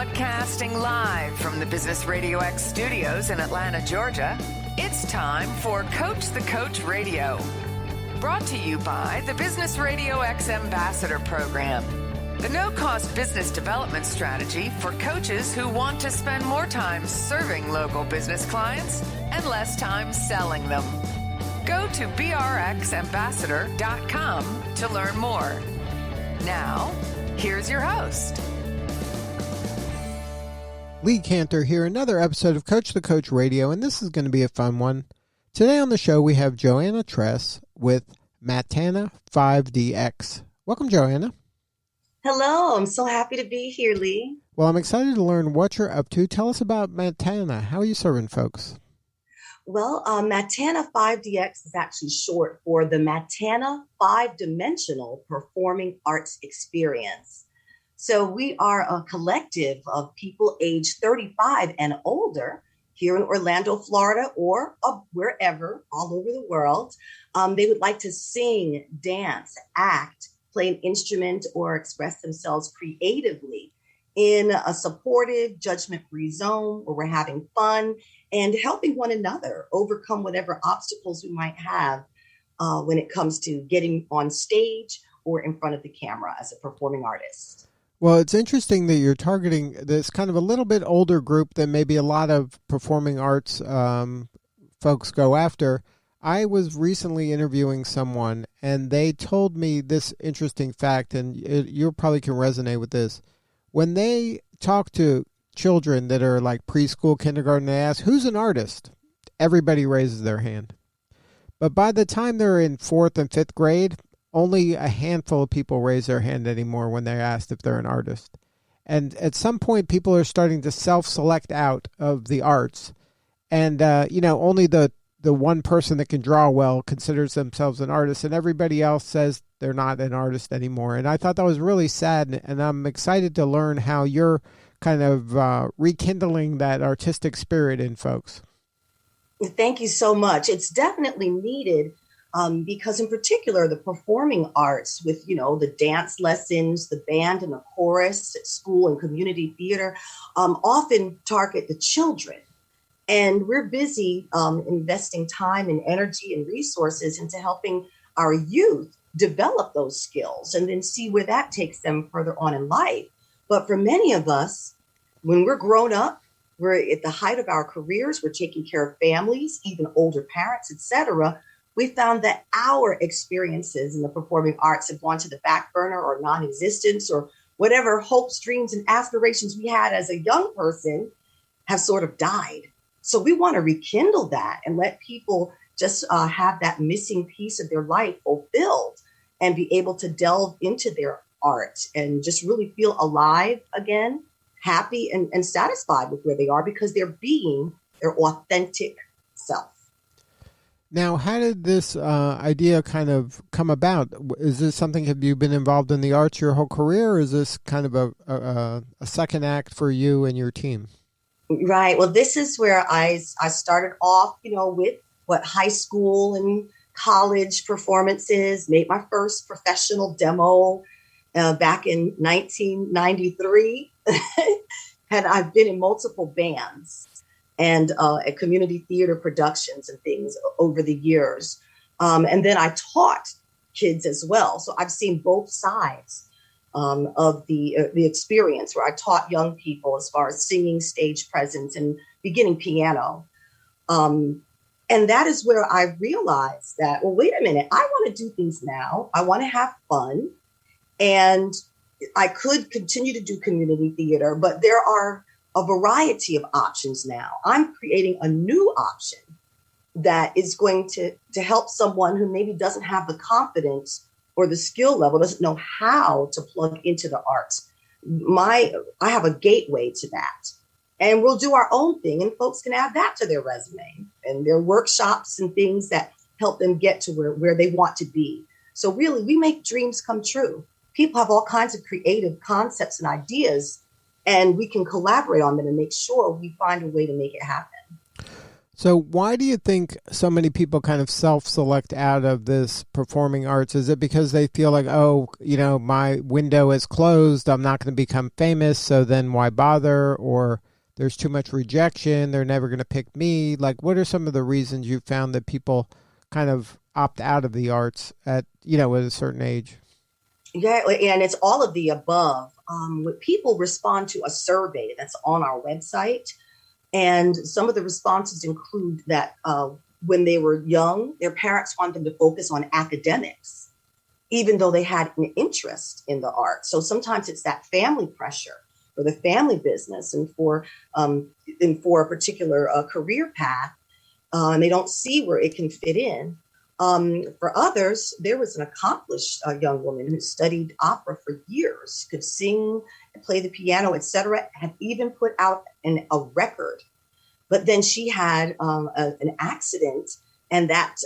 Broadcasting live from the Business RadioX studios in Atlanta, Georgia, it's time for Coach the Coach Radio. Brought to you by the Business RadioX Ambassador Program, the no-cost business development strategy for coaches who want to spend more time serving local business clients and less time selling them. Go to brxambassador.com to learn more. Now, here's your host. Lee Cantor here, another episode of Coach the Coach Radio, and this is going to be a fun one. Today on the show, we have Joanna Tress with Mattanna5DX. Welcome, Joanna. Hello, I'm so happy to be here, Lee. Well, I'm excited to learn what you're up to. Tell us about Mattanna. How are you serving folks? Well, Mattanna5DX is actually short for the Mattanna 5-Dimensional Performing Arts Experience. So we are a collective of people aged 35 and older here in Orlando, Florida, or wherever, all over the world. They would like to sing, dance, act, play an instrument, or express themselves creatively in a supportive, judgment-free zone where we're having fun and helping one another overcome whatever obstacles we might have when it comes to getting on stage or in front of the camera as a performing artist. Well, it's interesting that you're targeting this kind of a little bit older group than maybe a lot of performing arts folks go after. I was recently interviewing someone, and they told me this interesting fact, and you probably can resonate with this. When they talk to children that are like preschool, kindergarten, they ask, who's an artist? Everybody raises their hand. But by the time they're in 4th and 5th grade, only a handful of people raise their hand anymore when they're asked if they're an artist. And at some point, people are starting to self-select out of the arts. And, only the one person that can draw well considers themselves an artist, and everybody else says they're not an artist anymore. And I thought that was really sad, and I'm excited to learn how you're kind of rekindling that artistic spirit in folks. Thank you so much. It's definitely needed. Because in particular, the performing arts with, the dance lessons, the band and the chorus at school and community theater often target the children. And we're busy investing time and energy and resources into helping our youth develop those skills and then see where that takes them further on in life. But for many of us, when we're grown up, we're at the height of our careers, we're taking care of families, even older parents, etc. We found that our experiences in the performing arts have gone to the back burner or non-existence, or whatever hopes, dreams, and aspirations we had as a young person have sort of died. So we want to rekindle that and let people just have that missing piece of their life fulfilled and be able to delve into their art and just really feel alive again, happy and satisfied with where they are because they're being their authentic self. Now, how did this idea kind of come about? Is this something, have you been involved in the arts your whole career, or is this kind of a second act for you and your team? Right. Well, this is where I started off, with high school and college performances, made my first professional demo back in 1993. And I've been in multiple bands and at community theater productions and things over the years. And then I taught kids as well. So I've seen both sides of the experience where I taught young people as far as singing, stage presence, and beginning piano. And that is where I realized that, well, wait a minute, I want to do things now. I want to have fun. And I could continue to do community theater, but there are a variety of options now. I'm creating a new option that is going to help someone who maybe doesn't have the confidence or the skill level, doesn't know how to plug into the arts. I have a gateway to that. And we'll do our own thing, and folks can add that to their resume and their workshops and things that help them get to where they want to be. So really, we make dreams come true. People have all kinds of creative concepts and ideas, and we can collaborate on them and make sure we find a way to make it happen. So why do you think so many people kind of self-select out of this performing arts? Is it because they feel like, oh, my window is closed, I'm not going to become famous, so then why bother? Or there's too much rejection, they're never going to pick me. Like, what are some of the reasons you found that people kind of opt out of the arts at a certain age? Yeah, and it's all of the above. When people respond to a survey that's on our website, and some of the responses include that when they were young, their parents wanted them to focus on academics, even though they had an interest in the arts. So sometimes it's that family pressure for the family business and for a particular career path, and they don't see where it can fit in. For others, there was an accomplished young woman who studied opera for years, could sing, play the piano, etc., had even put out a record. But then she had an accident, and that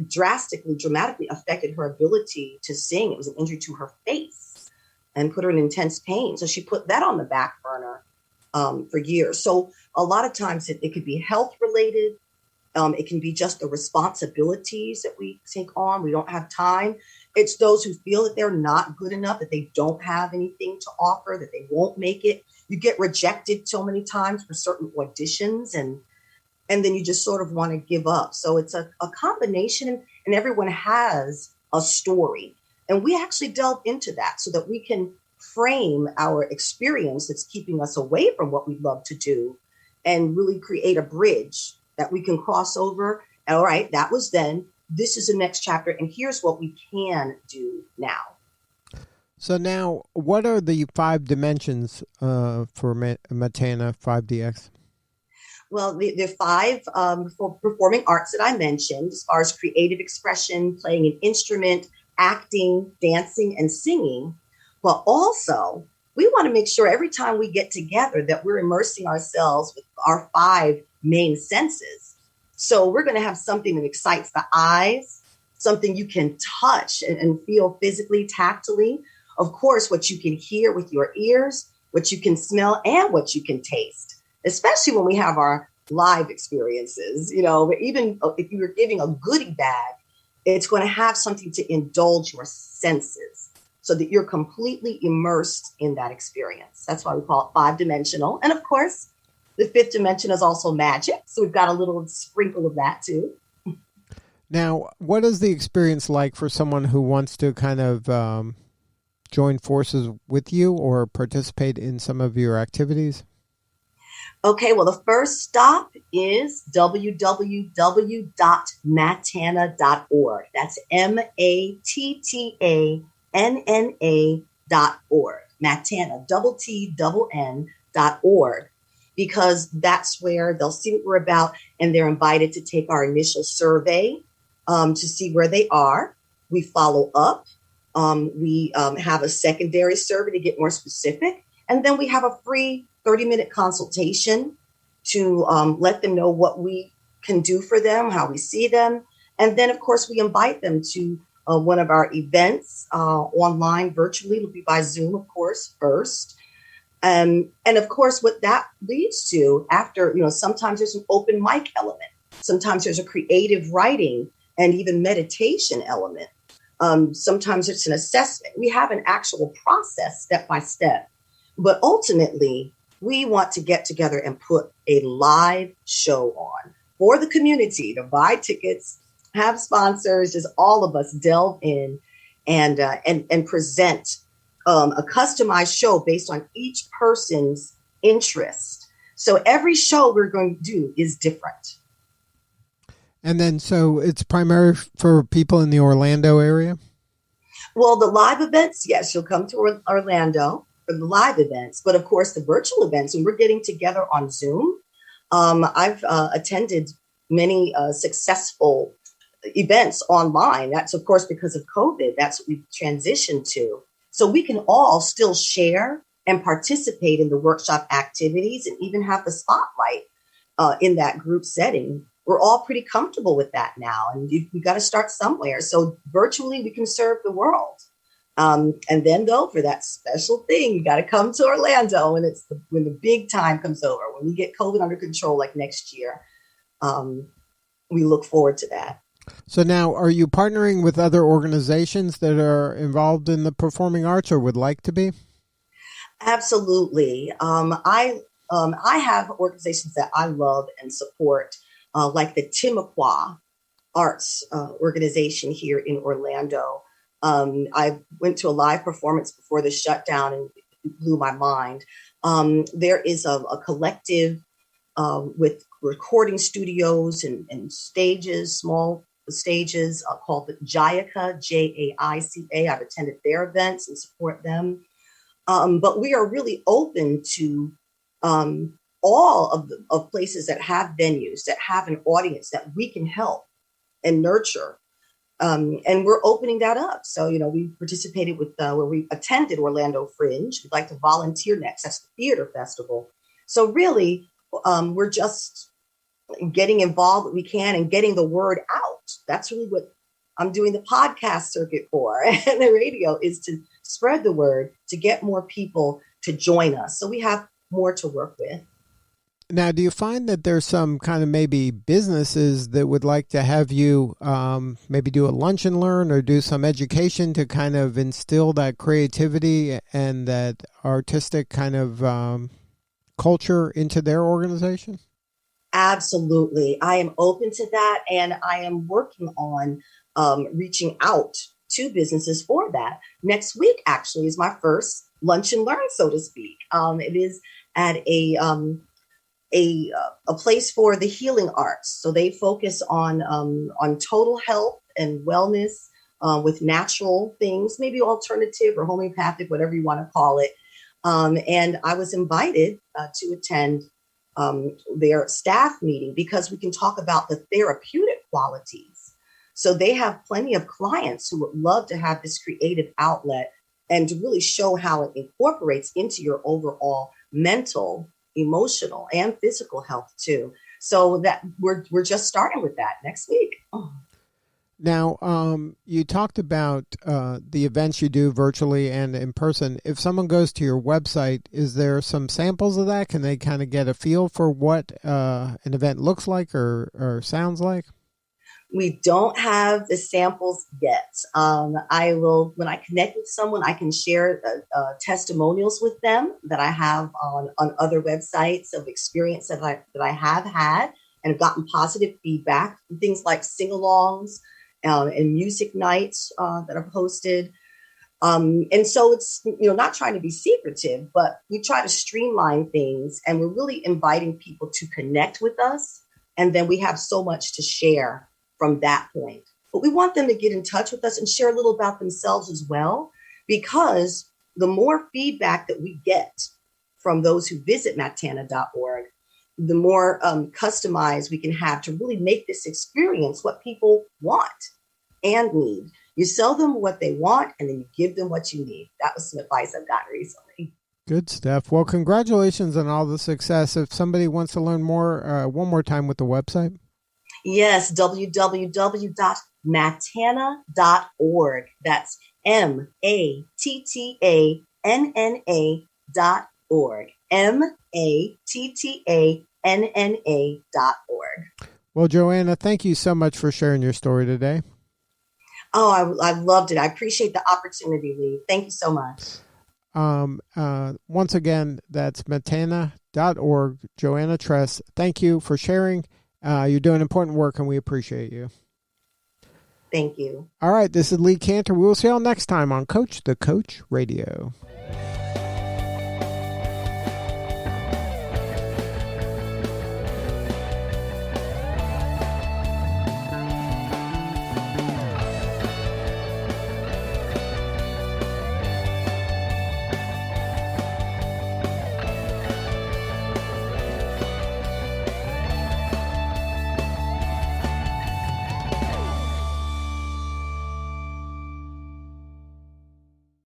dramatically affected her ability to sing. It was an injury to her face and put her in intense pain. So she put that on the back burner for years. So a lot of times it could be health related. It can be just the responsibilities that we take on. We don't have time. It's those who feel that they're not good enough, that they don't have anything to offer, that they won't make it. You get rejected so many times for certain auditions, and then you just sort of want to give up. So it's a combination, and everyone has a story. And we actually delve into that so that we can frame our experience that's keeping us away from what we love to do and really create a bridge that we can cross over. All right, that was then. This is the next chapter, and here's what we can do now. So now, what are the 5 dimensions for Mattanna5DX? Well, the 5 for performing arts that I mentioned, as far as creative expression, playing an instrument, acting, dancing, and singing, but also we want to make sure every time we get together that we're immersing ourselves with our 5 main senses. So we're going to have something that excites the eyes, something you can touch and feel physically, tactily. Of course, what you can hear with your ears, what you can smell, and what you can taste, especially when we have our live experiences. Even if you're giving a goodie bag, it's going to have something to indulge your senses so that you're completely immersed in that experience. That's why we call it 5-dimensional. And of course, the 5th dimension is also magic. So we've got a little sprinkle of that too. Now, what is the experience like for someone who wants to kind of join forces with you or participate in some of your activities? Okay, well, the first stop is www.mattanna.org. That's MATTANNA.org. Mattanna, TTN.org. Because that's where they'll see what we're about, and they're invited to take our initial survey to see where they are. We follow up. We have a secondary survey to get more specific. And then we have a free 30-minute consultation to let them know what we can do for them, how we see them. And then, of course, we invite them to one of our events online, virtually. It'll be by Zoom, of course, first. And of course, what that leads to after, sometimes there's an open mic element. Sometimes there's a creative writing and even meditation element. Sometimes it's an assessment. We have an actual process step by step. But ultimately, we want to get together and put a live show on for the community to buy tickets, have sponsors, just all of us delve in and present a customized show based on each person's interest. So every show we're going to do is different. And then, so it's primary for people in the Orlando area? Well, the live events, yes, you'll come to Orlando for the live events. But of course, the virtual events, when we're getting together on Zoom, I've attended many successful events online. That's, of course, because of COVID. That's what we've transitioned to. So we can all still share and participate in the workshop activities and even have the spotlight in that group setting. We're all pretty comfortable with that now, and you got to start somewhere. So virtually, we can serve the world. And then though, for that special thing, you got to come to Orlando, and when the big time comes over, when we get COVID under control, like next year. We look forward to that. So now, are you partnering with other organizations that are involved in the performing arts or would like to be? Absolutely. I have organizations that I love and support, like the Timucua Arts organization here in Orlando. I went to a live performance before the shutdown, and it blew my mind. There is a collective with recording studios and stages, small stages, called the Jaica, Jaica. I've attended their events and support them. But we are really open to all of places that have venues, that have an audience that we can help and nurture. And we're opening that up. So, we participated with where we attended Orlando Fringe. We'd like to volunteer next. That's the theater festival. So really, we're just getting involved what we can and getting the word out. That's really what I'm doing the podcast circuit for. And the radio is to spread the word, to get more people to join us. So we have more to work with. Now, do you find that there's some kind of maybe businesses that would like to have you maybe do a lunch and learn or do some education to kind of instill that creativity and that artistic kind of culture into their organization? Absolutely. I am open to that. And I am working on reaching out to businesses for that. Next week, actually, is my first lunch and learn, so to speak. It is at a place for the healing arts. So they focus on total health and wellness with natural things, maybe alternative or homeopathic, whatever you want to call it. And I was invited to attend their staff meeting because we can talk about the therapeutic qualities. So they have plenty of clients who would love to have this creative outlet and to really show how it incorporates into your overall mental, emotional, and physical health too. So that we're just starting with that next week. Oh. Now, you talked about the events you do virtually and in person. If someone goes to your website, is there some samples of that? Can they kind of get a feel for what an event looks like or sounds like? We don't have the samples yet. I will, when I connect with someone, I can share testimonials with them that I have on other websites of experience that I have had and have gotten positive feedback. Things like sing-alongs and music nights that are posted. And so it's, not trying to be secretive, but we try to streamline things, and we're really inviting people to connect with us. And then we have so much to share from that point. But we want them to get in touch with us and share a little about themselves as well, because the more feedback that we get from those who visit Mattanna.org, the more customized we can have to really make this experience what people want and need. You sell them what they want, and then you give them what you need. That was some advice I've gotten recently. Good stuff. Well, congratulations on all the success. If somebody wants to learn more, one more time with the website. Yes, www.mattanna.org. That's MATTANNA.org. MATTANNA.org. Well, Joanna, thank you so much for sharing your story today. Oh, I loved it. I appreciate the opportunity, Lee. Thank you so much. Once again, that's Mattanna.org. Joanna Tress, thank you for sharing. You're doing important work, and we appreciate you. Thank you. All right, this is Lee Cantor. We will see you all next time on Coach the Coach Radio.